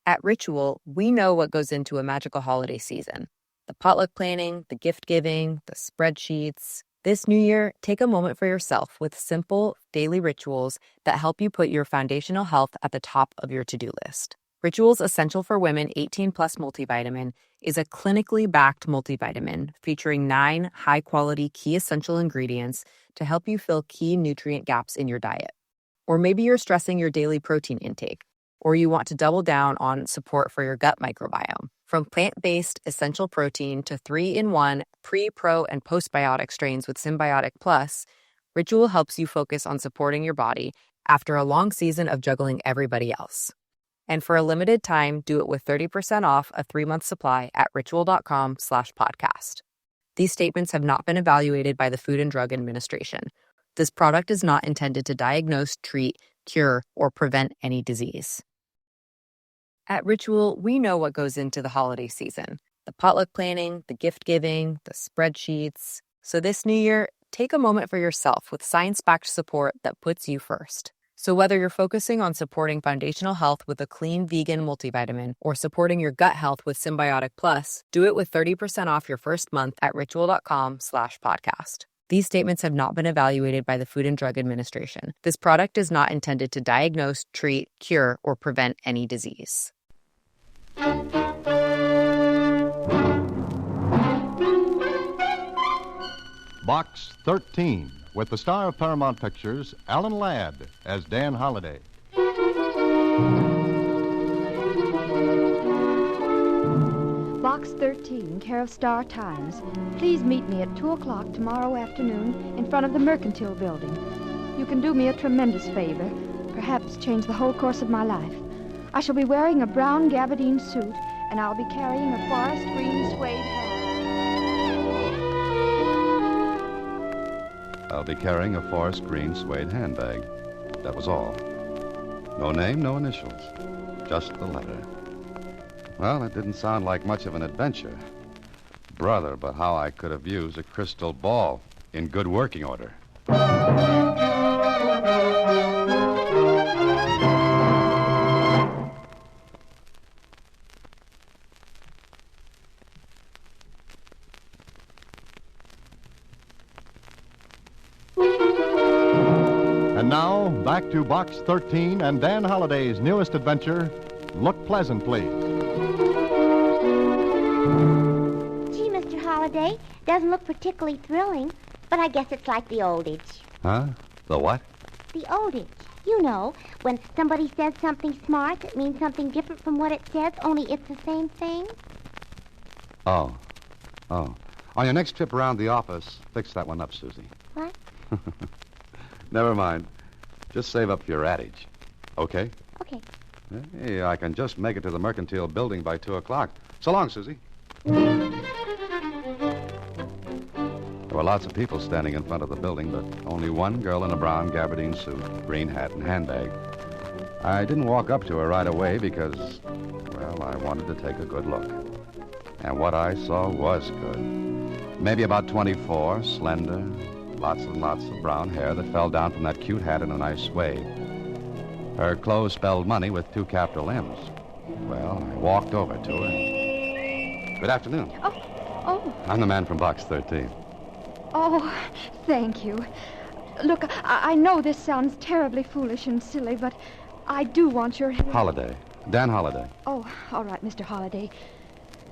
At Ritual, we know what goes into a magical holiday season. The potluck planning, the gift giving, the spreadsheets. This new year, take a moment for yourself with simple, daily rituals that help you put your foundational health at the top of your to-do list. Ritual's Essential for Women 18 Plus multivitamin is a clinically backed multivitamin featuring 9 high-quality key essential ingredients to help you fill key nutrient gaps in your diet. Or maybe you're stressing your daily protein intake, or you want to double down on support for your gut microbiome. From plant-based essential protein to 3-in-1 pre, pro, and postbiotic strains with Symbiotic Plus, Ritual helps you focus on supporting your body after a long season of juggling everybody else. And for a limited time, do it with 30% off a 3-month supply at ritual.com/podcast. These statements have not been evaluated by the Food and Drug Administration. This product is not intended to diagnose, treat, cure, or prevent any disease. At Ritual, we know what goes into the holiday season. The potluck planning, the gift giving, the spreadsheets. So this new year, take a moment for yourself with science-backed support that puts you first. So whether you're focusing on supporting foundational health with a clean vegan multivitamin or supporting your gut health with Symbiotic Plus, do it with 30% off your first month at ritual.com/podcast. These statements have not been evaluated by the Food and Drug Administration. This product is not intended to diagnose, treat, cure, or prevent any disease. Box 13, with the star of Paramount Pictures, Alan Ladd, as Dan Holliday. Box 13, care of Star Times. Please meet me at 2 o'clock tomorrow afternoon in front of the Mercantile Building. You can do me a tremendous favor, perhaps change the whole course of my life. I shall be wearing a brown gabardine suit, and I'll be carrying a forest green suede hat. I'll be carrying a forest green suede handbag. That was all. No name, no initials. Just the letter. Well, it didn't sound like much of an adventure. Brother, but how I could have used a crystal ball in good working order. And now, back to Box 13 and Dan Holliday's newest adventure, Look Pleasant, Please. Gee, Mr. Holliday, doesn't look particularly thrilling, but I guess it's like the oldage. Huh? The what? The oldage. You know, when somebody says something smart that means something different from what it says, only it's the same thing. Oh. On your next trip around the office, fix that one up, Susie. What? Never mind. Just save up for your adage. Okay? Okay. Hey, I can just make it to the Mercantile Building by 2 o'clock. So long, Susie. There were lots of people standing in front of the building, but only one girl in a brown gabardine suit, green hat, and handbag. I didn't walk up to her right away because, well, I wanted to take a good look. And what I saw was good. Maybe about 24, slender, lots and lots of brown hair that fell down from that cute hat in a nice wave. Her clothes spelled money with 2 capital M's. Well, I walked over to her. Good afternoon. Oh. I'm the man from Box 13. Oh, thank you. Look, I know this sounds terribly foolish and silly, but I do want your help. Holliday. Dan Holliday. Oh, all right, Mr. Holliday.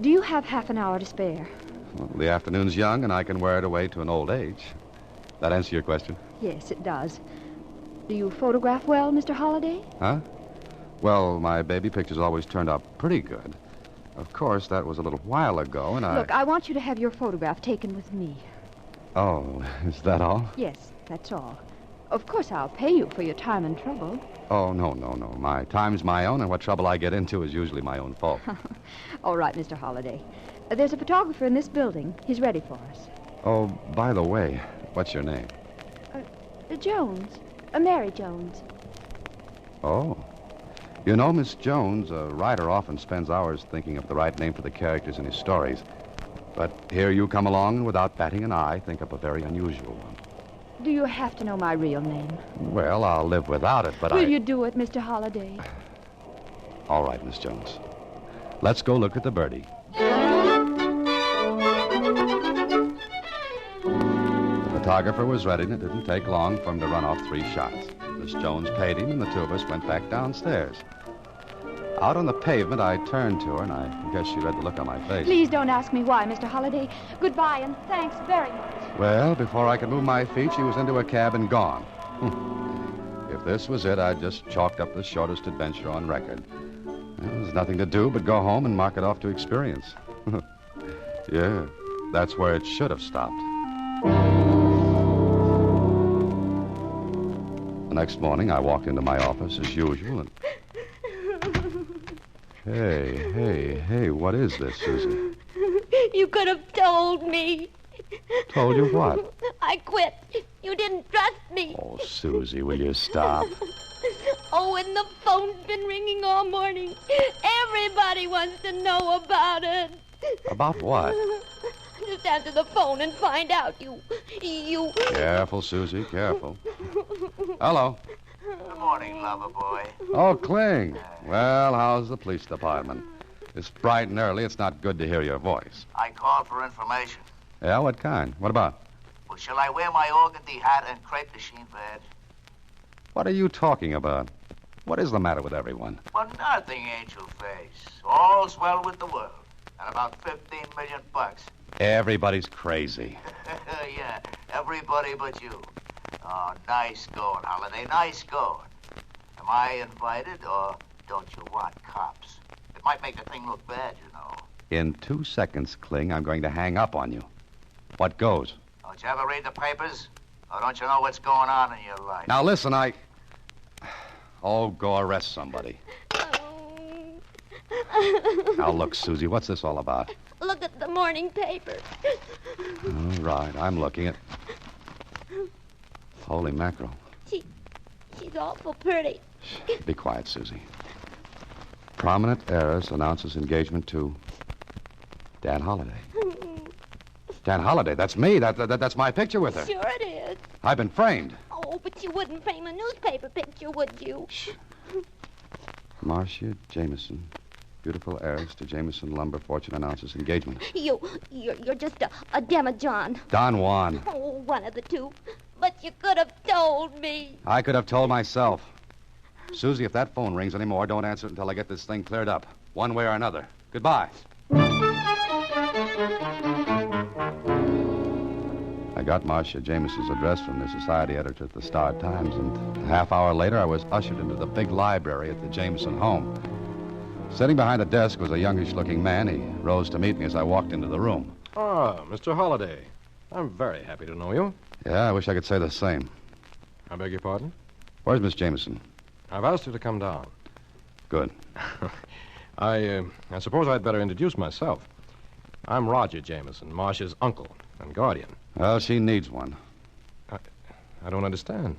Do you have half an hour to spare? Well, the afternoon's young, and I can wear it away to an old age. That answer your question? Yes, it does. Do you photograph well, Mr. Holliday? Huh? Well, my baby pictures always turned out pretty good. Of course, that was a little while ago, and Look, I want you to have your photograph taken with me. Oh, is that all? Yes, that's all. Of course, I'll pay you for your time and trouble. Oh, no. My time's my own, and what trouble I get into is usually my own fault. All right, Mr. Holliday. There's a photographer in this building. He's ready for us. Oh, by the way, what's your name? Jones. Mary Jones. Oh. You know, Miss Jones, a writer often spends hours thinking of the right name for the characters in his stories. But here you come along and without batting an eye, think up a very unusual one. Do you have to know my real name? Well, I'll live without it, but Will you do it, Mr. Holliday? All right, Miss Jones. Let's go look at the birdie. The photographer was ready, and it didn't take long for him to run off 3 shots. Miss Jones paid him, and the 2 of us went back downstairs. Out on the pavement, I turned to her, and I guess she read the look on my face. Please don't ask me why, Mr. Holliday. Goodbye, and thanks very much. Well, before I could move my feet, she was into a cab and gone. If this was it, I'd just chalked up the shortest adventure on record. Well, there's nothing to do but go home and mark it off to experience. Yeah, that's where it should have stopped. The next morning, I walked into my office as usual and... Hey, what is this, Susie? You could have told me. Told you what? I quit. You didn't trust me. Oh, Susie, will you stop? Oh, and the phone's been ringing all morning. Everybody wants to know about it. About what? Just answer the phone and find out. You... Careful, Susie, careful. Hello. Good morning, lover boy. Oh, Kling. Well, how's the police department? It's bright and early. It's not good to hear your voice. I called for information. Yeah, what kind? What about? Well, shall I wear my organdy hat and crepe de chine bed? What are you talking about? What is the matter with everyone? Well, nothing, angel face. All's well with the world. And about $15 million. Everybody's crazy. Yeah, everybody but you. Oh, nice going, Holiday, nice going. Am I invited, or don't you want cops? It might make the thing look bad, you know. In 2 seconds, Kling, I'm going to hang up on you. What goes? Don't you ever read the papers? Or don't you know what's going on in your life? Now, listen, Oh, go arrest somebody. Now, look, Susie, what's this all about? Look at the morning paper. All right, I'm looking at... Holy mackerel. She's awful pretty. Shh, be quiet, Susie. Prominent heiress announces engagement to Dan Holliday. Dan Holliday, that's me. That's my picture with her. Sure it is. I've been framed. Oh, but you wouldn't frame a newspaper picture, would you? Shh. Marcia Jameson, beautiful heiress to Jameson Lumber Fortune announces engagement. You're just a demijohn. Don Juan. Oh, one of the two. But you could have told me. I could have told myself. Susie, if that phone rings anymore, don't answer it until I get this thing cleared up. One way or another. Goodbye. I got Marcia Jameson's address from the society editor at the Star-Times, and a half hour later I was ushered into the big library at the Jameson home. Sitting behind the desk was a youngish-looking man. He rose to meet me as I walked into the room. Ah, Mr. Holliday. I'm very happy to know you. Yeah, I wish I could say the same. I beg your pardon? Where's Miss Jameson? I've asked her to come down. Good. I suppose I'd better introduce myself. I'm Roger Jameson, Marcia's uncle and guardian. Well, she needs one. I don't understand.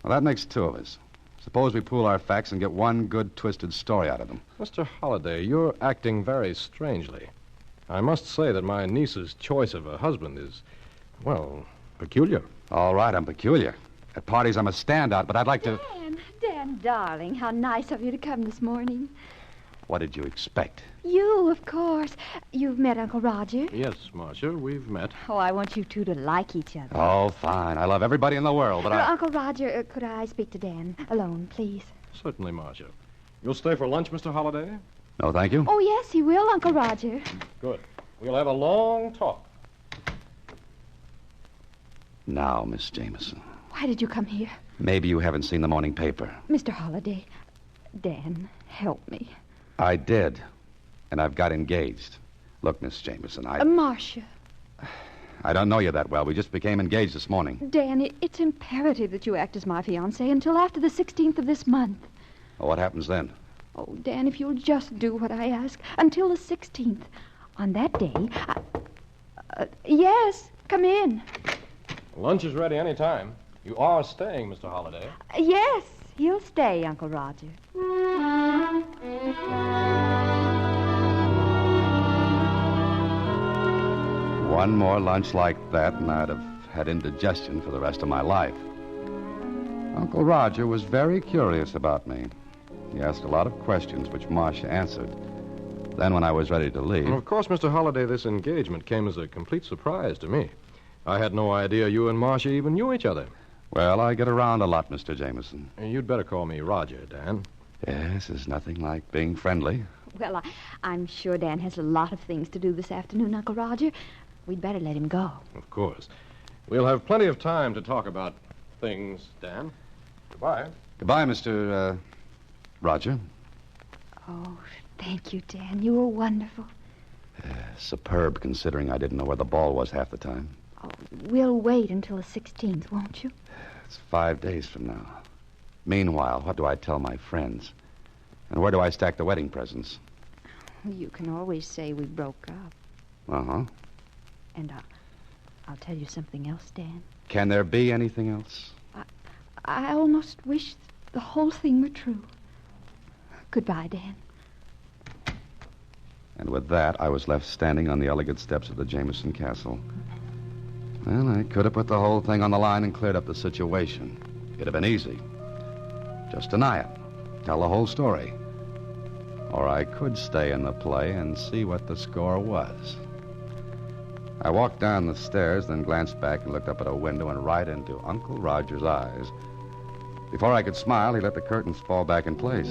Well, that makes 2 of us. Suppose we pool our facts and get one good, twisted story out of them. Mr. Holliday, you're acting very strangely. I must say that my niece's choice of a husband is, well, peculiar. All right, I'm peculiar. At parties, I'm a standout, but I'd like to... Dan, darling, how nice of you to come this morning. What did you expect? You, of course. You've met Uncle Roger. Yes, Marcia, we've met. Oh, I want you two to like each other. Oh, fine. I love everybody in the world, but Uncle Roger, could I speak to Dan alone, please? Certainly, Marcia. You'll stay for lunch, Mr. Holliday? No, thank you. Oh, yes, he will, Uncle Roger. Good. We'll have a long talk. Now, Miss Jameson. Why did you come here? Maybe you haven't seen the morning paper. Mr. Holliday, Dan, help me. I did, and I've got engaged. Look, Miss Jameson, Marcia. I don't know you that well. We just became engaged this morning. Dan, it's imperative that you act as my fiancé until after the 16th of this month. Well, what happens then? Oh, Dan, if you'll just do what I ask until the 16th. On that day, yes, come in. Lunch is ready any time. You are staying, Mr. Holliday. Yes, he'll stay, Uncle Roger. One more lunch like that, and I'd have had indigestion for the rest of my life. Uncle Roger was very curious about me. He asked a lot of questions, which Marcia answered. Then, when I was ready to leave... Well, of course, Mr. Holliday, this engagement came as a complete surprise to me. I had no idea you and Marcia even knew each other. Well, I get around a lot, Mr. Jameson. You'd better call me Roger, Dan. Yes, there's nothing like being friendly. Well, I'm sure Dan has a lot of things to do this afternoon, Uncle Roger. We'd better let him go. Of course. We'll have plenty of time to talk about things, Dan. Goodbye. Goodbye, Mr. Roger. Oh, thank you, Dan. You were wonderful. Superb, considering I didn't know where the ball was half the time. Oh, we'll wait until the 16th, won't you? It's 5 days from now. Meanwhile, what do I tell my friends? And where do I stack the wedding presents? You can always say we broke up. Uh-huh. And I'll tell you something else, Dan. Can there be anything else? I almost wish the whole thing were true. Goodbye, Dan. And with that, I was left standing on the elegant steps of the Jameson Castle. Well, I could have put the whole thing on the line and cleared up the situation. It'd have been easy. Just deny it. Tell the whole story. Or I could stay in the play and see what the score was. I walked down the stairs, then glanced back and looked up at a window and right into Uncle Roger's eyes. Before I could smile, he let the curtains fall back in place.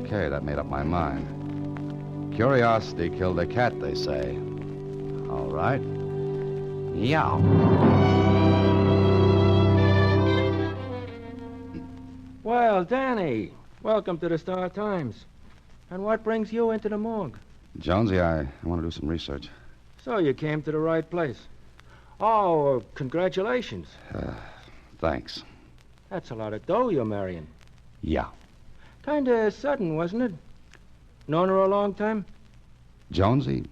Okay, that made up my mind. Curiosity killed a cat, they say. All right. Meow. Well, Danny, welcome to the Star Times. And what brings you into the morgue? Jonesy, I want to do some research. So you came to the right place. Oh, congratulations. Thanks. That's a lot of dough you're marrying. Yeah. Kind of sudden, wasn't it? Known her a long time? Jonesy,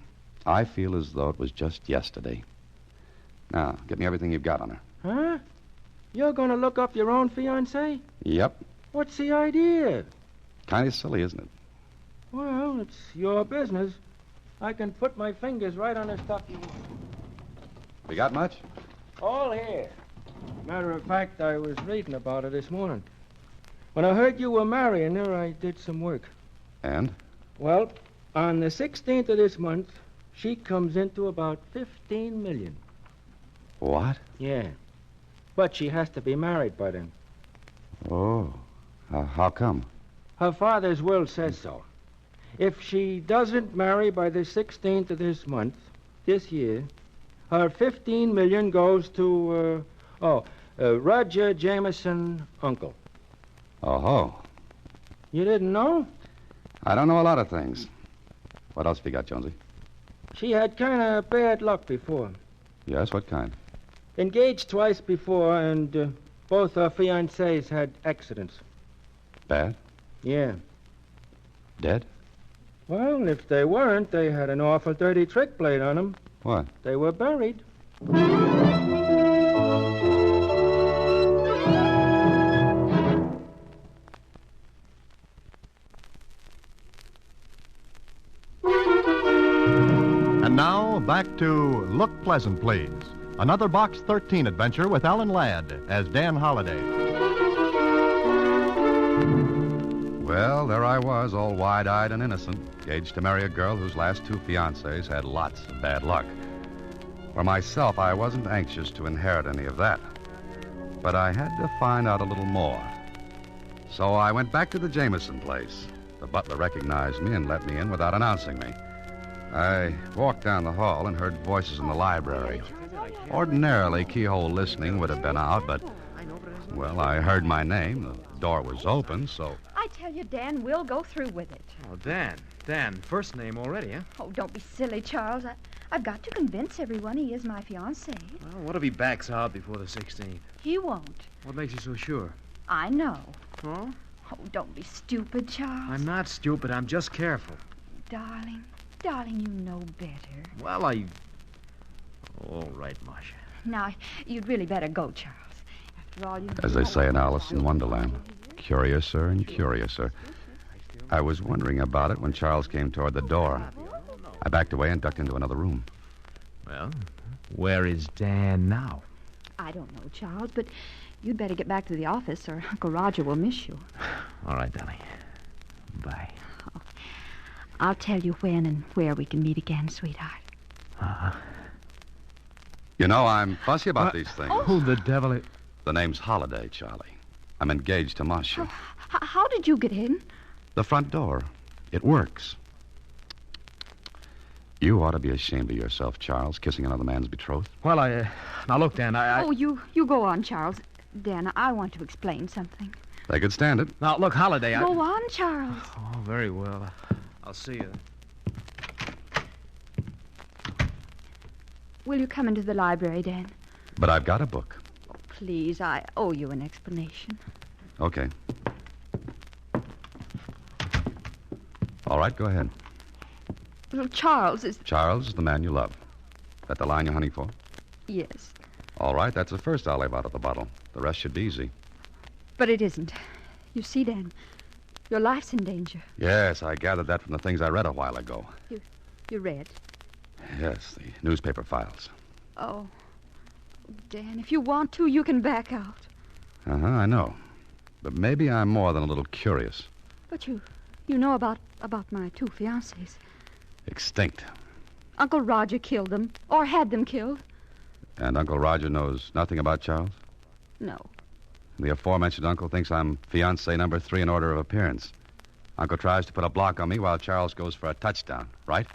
I feel as though it was just yesterday. Now, get me everything you've got on her. Huh? You're going to look up your own fiancée? Yep. What's the idea? Kind of silly, isn't it? Well, it's your business. I can put my fingers right on the stuff you want. You got much? All here. Matter of fact, I was reading about her this morning. When I heard you were marrying her, I did some work. And? Well, on the 16th of this month, she comes into about 15 million. What? Yeah. But she has to be married by then. Oh. How come? Her father's will says so. If she doesn't marry by the 16th of this month, this year, her 15 million goes to, Roger Jameson, uncle. Oh-ho. You didn't know? I don't know a lot of things. What else have you got, Jonesy? She had kind of bad luck before. Yes, what kind? Engaged twice before, and both her fiancés had accidents. Bad? Yeah. Dead? Well, if they weren't, they had an awful dirty trick played on them. What? They were buried. And now, back to Look Pleasant, Please. Another Box 13 adventure with Alan Ladd as Dan Holliday. Well, there I was, all wide-eyed and innocent, engaged to marry a girl whose last two fiancés had lots of bad luck. For myself, I wasn't anxious to inherit any of that. But I had to find out a little more. So I went back to the Jameson place. The butler recognized me and let me in without announcing me. I walked down the hall and heard voices in the library. Ordinarily, keyhole listening would have been out, but, well, I heard my name. The door was open, so... I tell you, Dan, we'll go through with it. Oh, Dan. Dan, first name already, huh? Oh, don't be silly, Charles. I've got to convince everyone he is my fiancé. Well, what if he backs out before the 16th? He won't. What makes you so sure? I know. Oh? Oh, don't be stupid, Charles. I'm not stupid. I'm just careful. Darling, you know better. Well, All right, Marcia. Now, you'd really better go, Charles. After all, you... As they say in Alice in Wonderland, curiouser and curiouser. I was wondering about it when Charles came toward the door. I backed away and ducked into another room. Well, where is Dan now? I don't know, Charles, but you'd better get back to the office or Uncle Roger will miss you. All right, darling. Bye. I'll tell you when and where we can meet again, sweetheart. Uh-huh. You know, I'm fussy about these things. Who the devil is... The name's Holiday, Charlie. I'm engaged to Marcia. How did you get in? The front door. It works. You ought to be ashamed of yourself, Charles, kissing another man's betrothed. Well, now, look, Dan, Oh, you go on, Charles. Dan, I want to explain something. They could stand it. Now, look, Holiday, Go on, Charles. Oh, very well. I'll see you. Will you come into the library, Dan? But I've got a book. Please, I owe you an explanation. Okay. All right, go ahead. Well, Charles is... Charles is the man you love. That the line you're hunting for? Yes, All right, that's the first olive out of the bottle. The rest should be easy. but it isn't. You see, Dan, your life's in danger. Yes, I gathered that from the things I read a while ago. You read. Yes, the newspaper files. Oh, Dan, if you want to, you can back out. Uh-huh, I know. But maybe I'm more than a little curious. But you know about my two fiancés. Extinct. Uncle Roger killed them, or had them killed. And Uncle Roger knows nothing about Charles? No. The aforementioned uncle thinks I'm fiancé number 3 in order of appearance. Uncle tries to put a block on me while Charles goes for a touchdown, right?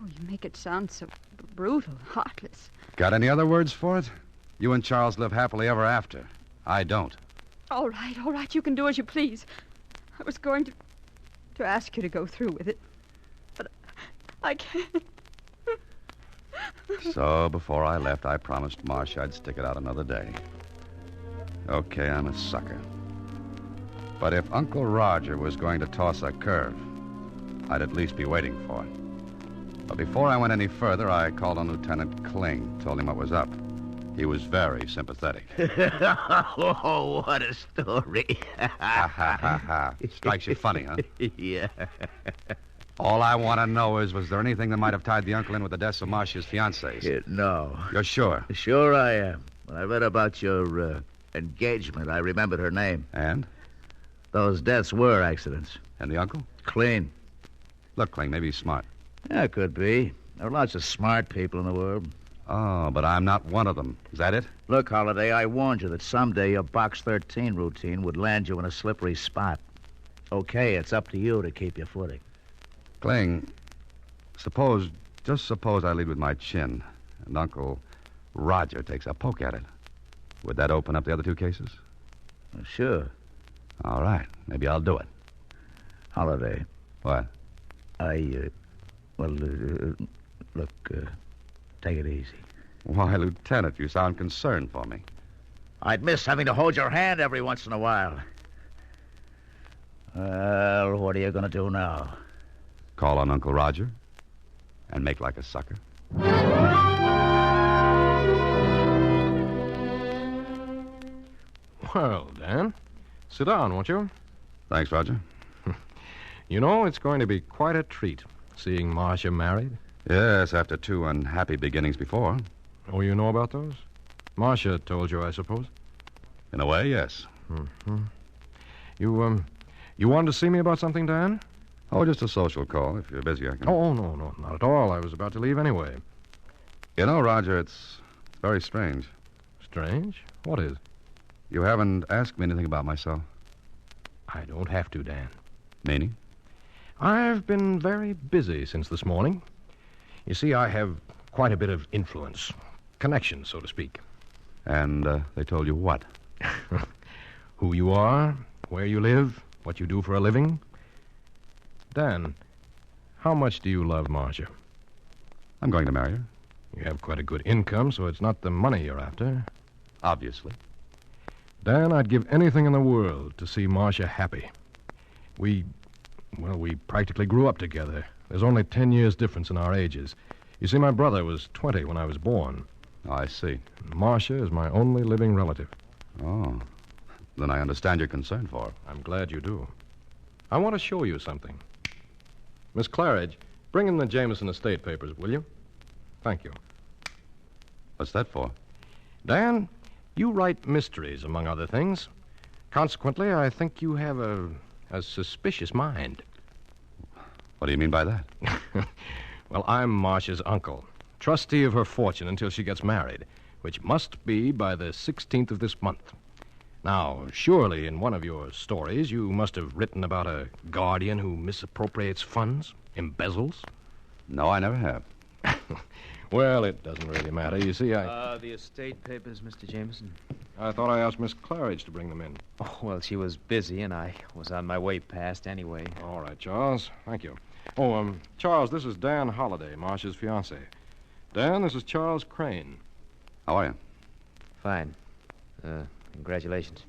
Oh, you make it sound so brutal, heartless. Got any other words for it? You and Charles live happily ever after. I don't. All right, you can do as you please. I was going to ask you to go through with it, but I can't. So before I left, I promised Marcia I'd stick it out another day. Okay, I'm a sucker. But if Uncle Roger was going to toss a curve, I'd at least be waiting for it. But before I went any further, I called on Lieutenant Kling, told him what was up. He was very sympathetic. Oh, what a story. Ha, ha, ha, ha. Strikes you funny, huh? Yeah. All I want to know is, was there anything that might have tied the uncle in with the deaths of Marcia's fiancés? No. You're sure? Sure I am. When I read about your engagement, I remembered her name. And? Those deaths were accidents. And the uncle? Clean. Look, Kling, maybe he's smart. Yeah, could be. There are lots of smart people in the world. Oh, but I'm not one of them. Is that it? Look, Holiday, I warned you that someday your Box 13 routine would land you in a slippery spot. Okay, it's up to you to keep your footing. Kling, just suppose I lead with my chin, and Uncle Roger takes a poke at it. Would that open up the other 2 cases? Sure. All right, maybe I'll do it. Holiday, What? look, take it easy. Why, Lieutenant, you sound concerned for me. I'd miss having to hold your hand every once in a while. Well, what are you going to do now? Call on Uncle Roger and make like a sucker. Well, Dan, sit down, won't you? Thanks, Roger. You know, it's going to be quite a treat seeing Marcia married. Yes, after 2 unhappy beginnings before. Oh, you know about those? Marcia told you, I suppose. In a way, yes. Mm-hmm. You wanted to see me about something, Dan? Oh, just a social call. If you're busy, I can... Oh, no, not at all. I was about to leave anyway. You know, Roger, it's very strange. Strange? What is? You haven't asked me anything about myself. I don't have to, Dan. Meaning? I've been very busy since this morning. You see, I have quite a bit of influence. Connection, so to speak. And they told you what? Who you are, where you live, what you do for a living. Dan, how much do you love Marcia? I'm going to marry her. You have quite a good income, so it's not the money you're after. Obviously. Dan, I'd give anything in the world to see Marcia happy. We practically grew up together. There's only 10 years difference in our ages. You see, my brother was 20 when I was born. Oh, I see. Marcia is my only living relative. Oh. Then I understand your concern for her. I'm glad you do. I want to show you something. Miss Claridge, bring in the Jameson estate papers, will you? Thank you. What's that for? Dan, you write mysteries, among other things. Consequently, I think you have a A suspicious mind. What do you mean by that? Well, I'm Marcia's uncle, trustee of her fortune until she gets married, which must be by the 16th of this month. Now, surely in one of your stories you must have written about a guardian who misappropriates funds, embezzles. No, I never have. Well, it doesn't really matter. You see, The estate papers, Mr. Jameson. I thought I asked Miss Claridge to bring them in. Oh, well, she was busy, and I was on my way past anyway. All right, Charles. Thank you. Oh, Charles, this is Dan Holliday, Marcia's fiancé. Dan, this is Charles Crane. How are you? Fine. Congratulations.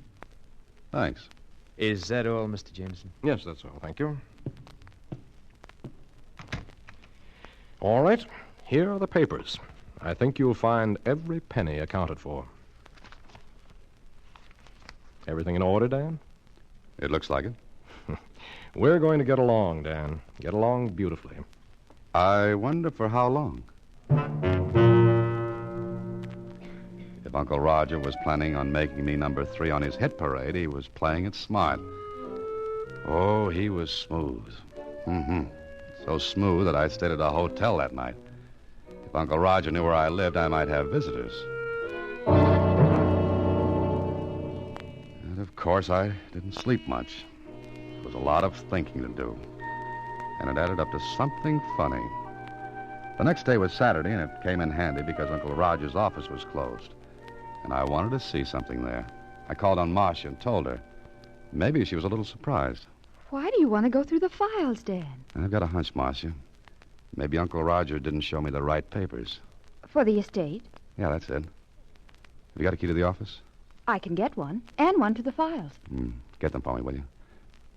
Thanks. Is that all, Mr. Jameson? Yes, that's all. Thank you. All right. Here are the papers. I think you'll find every penny accounted for. Everything in order, Dan? It looks like it. We're going to get along, Dan. Get along beautifully. I wonder for how long. If Uncle Roger was planning on making me number 3 on his hit parade, he was playing it smart. Oh, he was smooth. So smooth that I stayed at a hotel that night. If Uncle Roger knew where I lived, I might have visitors. And of course, I didn't sleep much. It was a lot of thinking to do. And it added up to something funny. The next day was Saturday, and it came in handy because Uncle Roger's office was closed. And I wanted to see something there. I called on Marcia and told her. Maybe she was a little surprised. Why do you want to go through the files, Dan? I've got a hunch, Marcia. Maybe Uncle Roger didn't show me the right papers. For the estate? Yeah, that's it. Have you got a key to the office? I can get one, and one to the files. Get them for me, will you?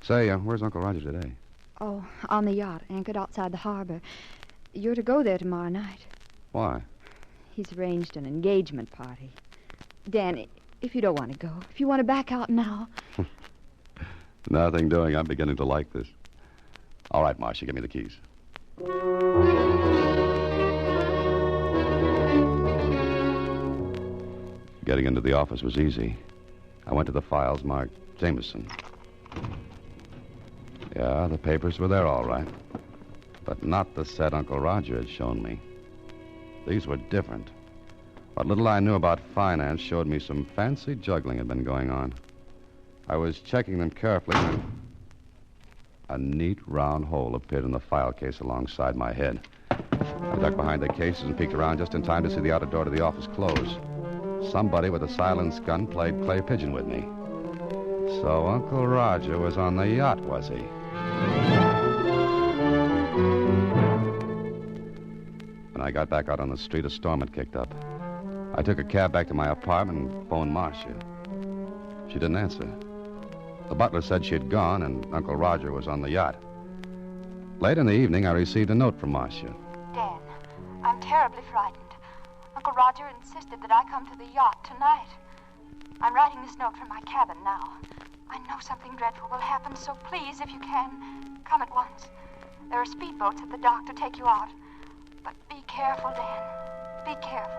Say, where's Uncle Roger today? Oh, on the yacht, anchored outside the harbor. You're to go there tomorrow night. Why? He's arranged an engagement party. Dan, if you don't want to go, if you want to back out now... Nothing doing. I'm beginning to like this. All right, Marcia, give me the keys. Getting into the office was easy. I went to the files marked Jameson. Yeah, the papers were there all right. But not the set Uncle Roger had shown me. These were different. What little I knew about finance showed me some fancy juggling had been going on. I was checking them carefully when a neat round hole appeared in the file case alongside my head. I ducked behind the cases and peeked around just in time to see the outer door to the office close. Somebody with a silenced gun played clay pigeon with me. So Uncle Roger was on the yacht, was he? When I got back out on the street, a storm had kicked up. I took a cab back to my apartment and phoned Marcia. She didn't answer. The butler said she had gone and Uncle Roger was on the yacht. Late in the evening, I received a note from Marcia. Dan, I'm terribly frightened. Uncle Roger insisted that I come to the yacht tonight. I'm writing this note from my cabin now. I know something dreadful will happen, so please, if you can, come at once. There are speedboats at the dock to take you out. But be careful, Dan. Be careful.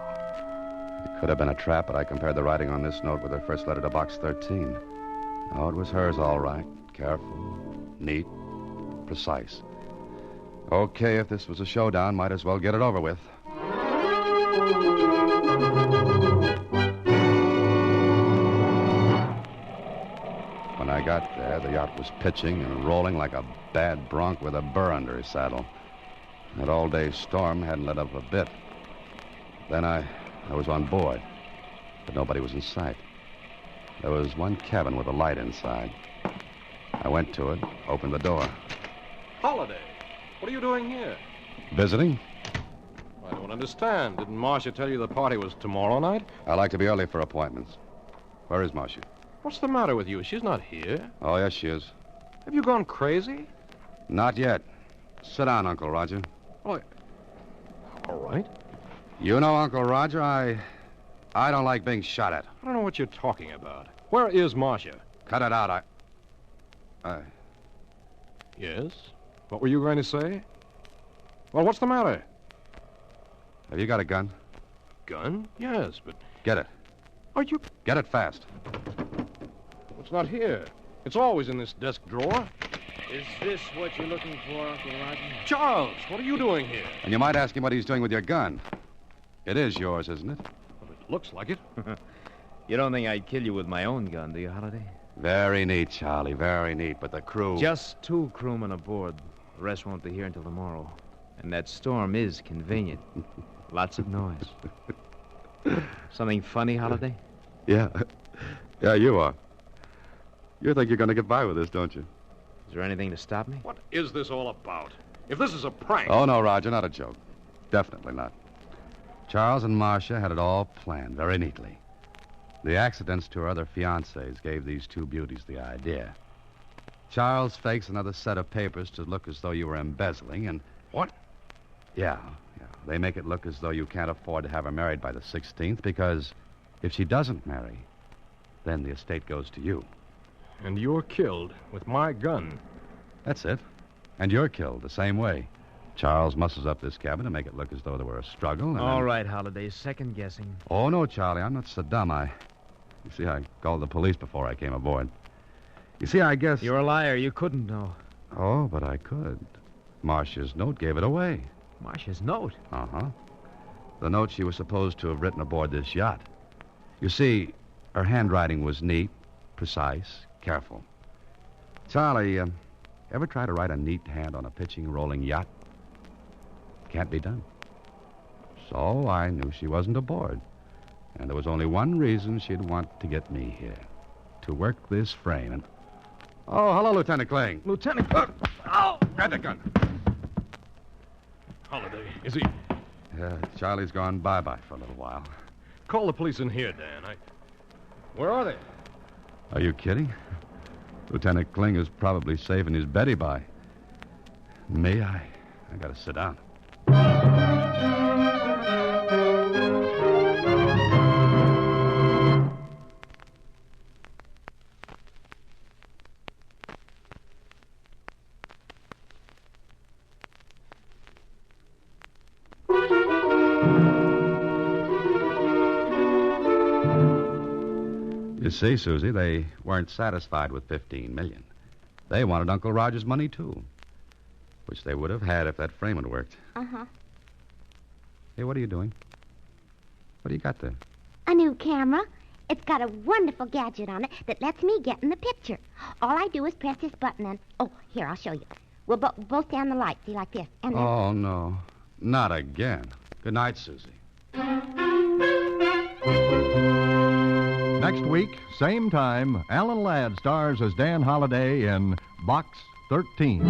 It could have been a trap, but I compared the writing on this note with her first letter to Box 13. Oh, it was hers, all right. Careful, neat, precise. Okay, if this was a showdown, might as well get it over with. When I got there, the yacht was pitching and rolling like a bad bronc with a burr under his saddle. That all-day storm hadn't let up a bit. Then I was on board, but nobody was in sight. There was one cabin with a light inside. I went to it, opened the door. Holiday, what are you doing here? Visiting? I don't understand. Didn't Marcia tell you the party was tomorrow night? I like to be early for appointments. Where is Marcia? What's the matter with you? She's not here. Oh, yes, she is. Have you gone crazy? Not yet. Sit down, Uncle Roger. Oh, all right. You know, Uncle Roger, I don't like being shot at. I don't know what you're talking about. Where is Marcia? Cut it out. Yes? What were you going to say? Well, what's the matter? Have you got a gun? Gun? Yes, but... Get it. Are you... Get it fast. It's not here. It's always in this desk drawer. Is this what you're looking for, Uncle Roger? Charles, what are you doing here? And you might ask him what he's doing with your gun. It is yours, isn't it? Well, it looks like it. You don't think I'd kill you with my own gun, do you, Holiday? Very neat, Charlie, very neat. But the crew... Just 2 crewmen aboard. The rest won't be here until tomorrow. And that storm is convenient. Lots of noise. Something funny, Holiday? Yeah. Yeah, you are. You think you're going to get by with this, don't you? Is there anything to stop me? What is this all about? If this is a prank... Oh, no, Roger, not a joke. Definitely not. Charles and Marcia had it all planned very neatly. The accidents to her other fiancés gave these 2 beauties the idea. Charles fakes another set of papers to look as though you were embezzling, and... What? Yeah. They make it look as though you can't afford to have her married by the 16th, because if she doesn't marry, then the estate goes to you. And you're killed with my gun. That's it. And you're killed the same way. Charles muscles up this cabin to make it look as though there were a struggle, and All then... right, Holiday, second guessing. Oh, no, Charlie, I'm not so dumb. You see, I called the police before I came aboard. You see, I guess... You're a liar. You couldn't know. Oh, but I could. Marcia's note gave it away. Marcia's note? Uh-huh. The note she was supposed to have written aboard this yacht. You see, her handwriting was neat, precise, careful. Charlie, ever try to write a neat hand on a pitching, rolling yacht? Can't be done. So I knew she wasn't aboard. And there was only one reason she'd want to get me here. To work this frame. And... Oh, hello, Lieutenant Kling. Lieutenant... Oh! Grab the gun. Holiday, is he... Charlie's gone bye-bye for a little while. Call the police in here, Dan. Where are they? Are you kidding? Lieutenant Kling is probably saving his Betty by. Me, I gotta sit down. You see, Susie, they weren't satisfied with $15 million. They wanted Uncle Roger's money, too. Which they would have had if that frame had worked. Uh-huh. Hey, what are you doing? What do you got there? A new camera. It's got a wonderful gadget on it that lets me get in the picture. All I do is press this button and... Oh, here, I'll show you. We'll both stand the light, see, like this. And then... Oh, no. Not again. Good night, Susie. Next week, same time, Alan Ladd stars as Dan Holliday in Box 13.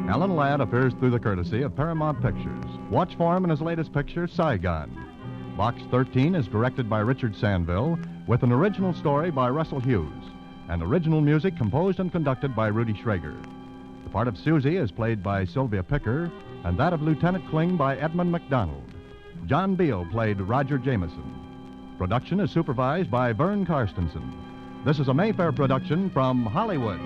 Alan Ladd appears through the courtesy of Paramount Pictures. Watch for him in his latest picture, Saigon. Box 13 is directed by Richard Sandville, with an original story by Russell Hughes, and original music composed and conducted by Rudy Schrager. The part of Susie is played by Sylvia Picker, and that of Lieutenant Kling by Edmund McDonald. John Beale played Roger Jameson. Production is supervised by Vern Karstensen. This is a Mayfair production from Hollywood.